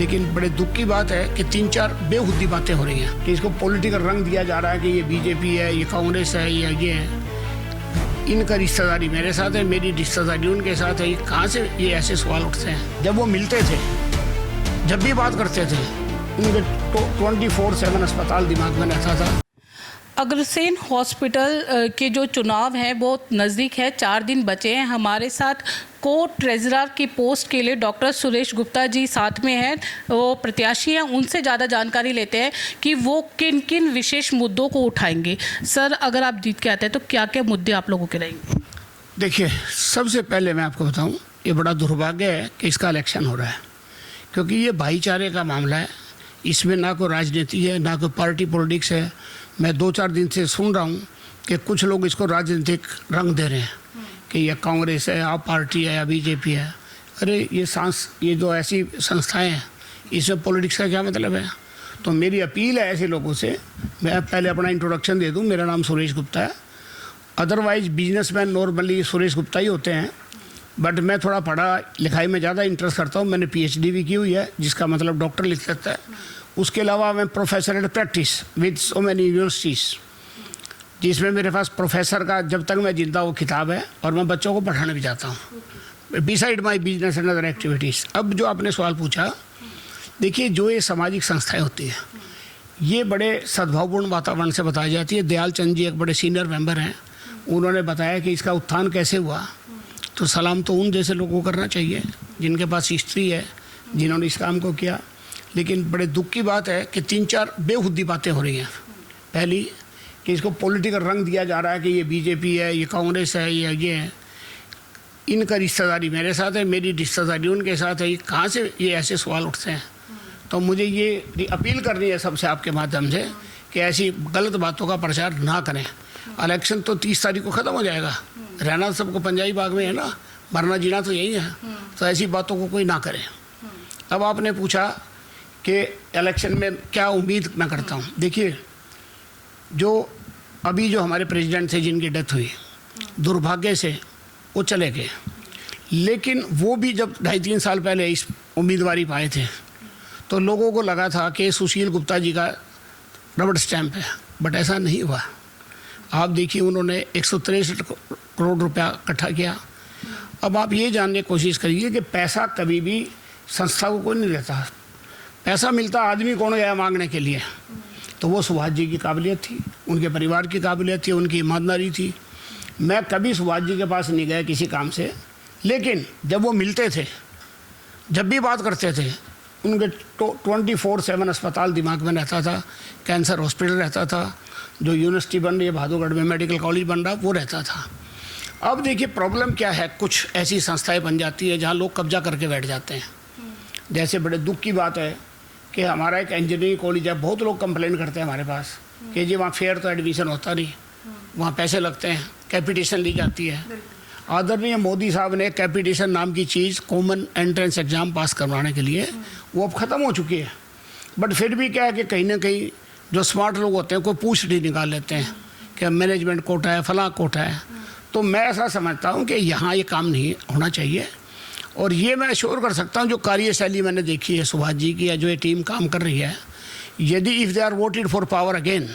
लेकिन बड़े दुख की बात है कि 3-4 बेहुदी बातें हो रही हैं कि इसको पॉलिटिकल रंग दिया जा रहा है कि ये बीजेपी है, ये कांग्रेस है, ये है। इनका रिश्तेदारी मेरे साथ है, मेरी रिश्तेदारी उनके साथ है। ये कहाँ से ये ऐसे सवाल उठते हैं? जब वो मिलते थे, जब भी बात करते थे, उनके 24/7 अस्पताल दिमाग में रहता था। अग्रसेन हॉस्पिटल के जो चुनाव हैं वो नज़दीक है, 4 दिन बचे हैं। हमारे साथ को ट्रेजरर की पोस्ट के लिए डॉक्टर सुरेश गुप्ता जी साथ में हैं, वो प्रत्याशी हैं। उनसे ज़्यादा जानकारी लेते हैं कि वो किन किन विशेष मुद्दों को उठाएंगे। सर, अगर आप जीत के आते हैं तो क्या क्या मुद्दे आप लोगों के रहेंगे? देखिए, सबसे पहले मैं आपको बताऊं, ये बड़ा दुर्भाग्य है कि इसका इलेक्शन हो रहा है, क्योंकि ये भाईचारे का मामला है। इसमें ना कोई राजनीति है, ना कोई पार्टी पॉलिटिक्स है। मैं 2-4 दिन से सुन रहा हूँ कि कुछ लोग इसको राजनीतिक रंग दे रहे हैं कि यह कांग्रेस है, आप पार्टी है या बीजेपी है। अरे ये जो ऐसी संस्थाएं हैं, इसमें पॉलिटिक्स का क्या मतलब है? तो मेरी अपील है ऐसे लोगों से, मैं पहले अपना इंट्रोडक्शन दे दूं। मेरा नाम सुरेश गुप्ता है। Otherwise businessman normally Suresh Gupta ही होते हैं, बट मैं थोड़ा पढ़ा लिखाई में ज़्यादा इंटरेस्ट करता हूँ। मैंने PhD भी की हुई है, जिसका मतलब डॉक्टर लिख सकता है। उसके अलावा मैं professor at practice with so many universities, जिसमें मेरे पास प्रोफेसर का जब तक मैं जिंदा वो किताब है, और मैं बच्चों को पढ़ाने भी जाता हूँ beside my business and other activities. अब जो आपने सवाल पूछा, देखिए, जो ये सामाजिक संस्थाएं होती हैं, ये बड़े सद्भावपूर्ण वातावरण से बताई जाती है। दयाल चंद जी एक बड़े सीनियर मेंबर हैं, उन्होंने बताया कि इसका उत्थान कैसे हुआ। तो सलाम तो उन जैसे लोगों को करना चाहिए जिनके पास हिस्ट्री है, जिन्होंने इस काम को किया। लेकिन बड़े दुख की बात है कि 3-4 बेहुदी बातें हो रही हैं। पहली कि इसको पॉलिटिकल रंग दिया जा रहा है कि ये बीजेपी है, ये कांग्रेस है, ये है। इनका रिश्तेदारी मेरे साथ है, मेरी रिश्तेदारी उनके साथ है। ये कहाँ से ये ऐसे सवाल उठते हैं? तो मुझे ये अपील करनी है सबसे आपके माध्यम से कि ऐसी गलत बातों का प्रचार ना करें। इलेक्शन तो 30 तारीख को ख़त्म हो जाएगा। रहना सबको पंजाबी बाग में है ना, मरना जीना तो यही है। तो ऐसी बातों को कोई ना करे। अब आपने पूछा कि इलेक्शन में क्या उम्मीद मैं करता हूँ। देखिए, जो अभी जो हमारे प्रेसिडेंट थे जिनकी डेथ हुई, दुर्भाग्य से वो चले गए। लेकिन वो भी जब 2.5-3 साल पहले इस उम्मीदवारी पाए थे, तो लोगों को लगा था कि सुशील गुप्ता जी का रबड़ स्टैंप है, बट ऐसा नहीं हुआ। आप देखिए, उन्होंने 163 करोड़ रुपया इकट्ठा किया। अब आप ये जानने की कोशिश करिए कि पैसा कभी भी संस्था को कोई नहीं देता। पैसा मिलता आदमी कौन गया मांगने के लिए। तो वो सुभाष जी की काबिलियत थी, उनके परिवार की काबिलियत थी, उनकी ईमानदारी थी। मैं कभी सुभाष जी के पास नहीं गया किसी काम से, लेकिन जब वो मिलते थे, जब भी बात करते थे, उनके 24/7 अस्पताल दिमाग में रहता था। कैंसर हॉस्पिटल रहता था, जो यूनिवर्सिटी बन रही है बहादुरगढ़ में, मेडिकल कॉलेज बन रहा, वो रहता था। अब देखिए, प्रॉब्लम क्या है, कुछ ऐसी संस्थाएं बन जाती है जहाँ लोग कब्जा करके बैठ जाते हैं। जैसे बड़े दुख की बात है कि हमारा एक इंजीनियरिंग कॉलेज है, बहुत लोग कंप्लेन करते हैं हमारे पास कि जी वहाँ फेयर तो एडमिशन होता नहीं, वहाँ पैसे लगते हैं, कैपिटेशन ली जाती है। आदरणीय मोदी साहब ने कैपिटेशन नाम की चीज़ कॉमन एंट्रेंस एग्ज़ाम पास करवाने के लिए, वो अब ख़त्म हो चुकी है। बट फिर भी क्या है कि कहीं ना कहीं जो स्मार्ट लोग होते हैं, कोई पूछ नहीं निकाल लेते हैं कि मैनेजमेंट कोटा है, फलां कोटा है। तो मैं ऐसा समझता हूँ कि यहाँ ये काम नहीं होना चाहिए। और ये मैं श्योर कर सकता हूँ, जो कार्यशैली मैंने देखी है सुभाष जी की, या जो ये टीम काम कर रही है, यदि if they are voted for power again,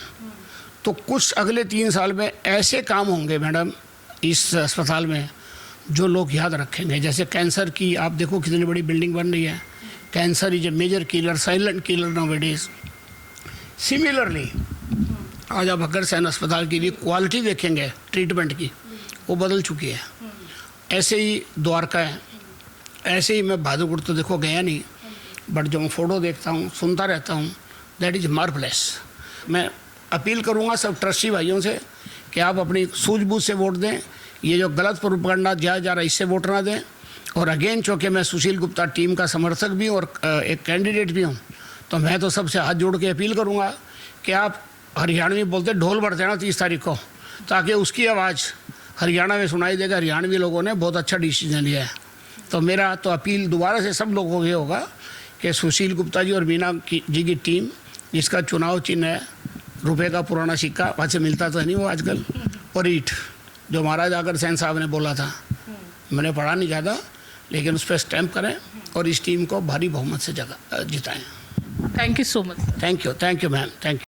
तो कुछ अगले 3 साल में ऐसे काम होंगे मैडम इस अस्पताल में जो लोग याद रखेंगे। जैसे कैंसर की आप देखो कितनी बड़ी बिल्डिंग बन रही है। Cancer is a major killer, silent killer nowadays. Similarly आज आप अग्रसेन अस्पताल की भी क्वालिटी देखेंगे ट्रीटमेंट की, वो बदल चुकी है। ऐसे ही द्वारका है, ऐसे ही मैं बहादुरगढ़ तो देखो गया नहीं, बट जो मैं फ़ोटो देखता हूँ, सुनता रहता हूँ, दैट इज़ मार्वलेस। मैं अपील करूँगा सब ट्रस्टी भाइयों से कि आप अपनी सूझबूझ से वोट दें। ये जो गलत प्रोपेगेंडा दिया जा रहा है, इससे वोट ना दें। और अगेन, चूँकि मैं सुशील गुप्ता टीम का समर्थक भी हूँ और एक कैंडिडेट भी हूँ, तो मैं तो सबसे हाथ जोड़ के अपील करूँगा कि आप हरियाणवी बोलते ढोल बढ़ते हैं ना 30 तारीख को, ताकि उसकी आवाज़ हरियाणा में सुनाई देगा। हरियाणवी लोगों ने बहुत अच्छा डिसीजन लिया है। तो मेरा तो अपील दोबारा से सब लोगों को ये होगा कि सुशील गुप्ता जी और मीना जी की टीम, जिसका चुनाव चिन्ह है रुपए का पुराना सिक्का, वहाँ से मिलता तो है नहीं वो आजकल, और ईंट, जो महाराज अग्रसेन साहब ने बोला था, मैंने पढ़ा नहीं ज़्यादा, लेकिन उस पर स्टैम्प करें और इस टीम को भारी बहुमत से जिताएं। Thank you so much. Thank you ma'am, thank you.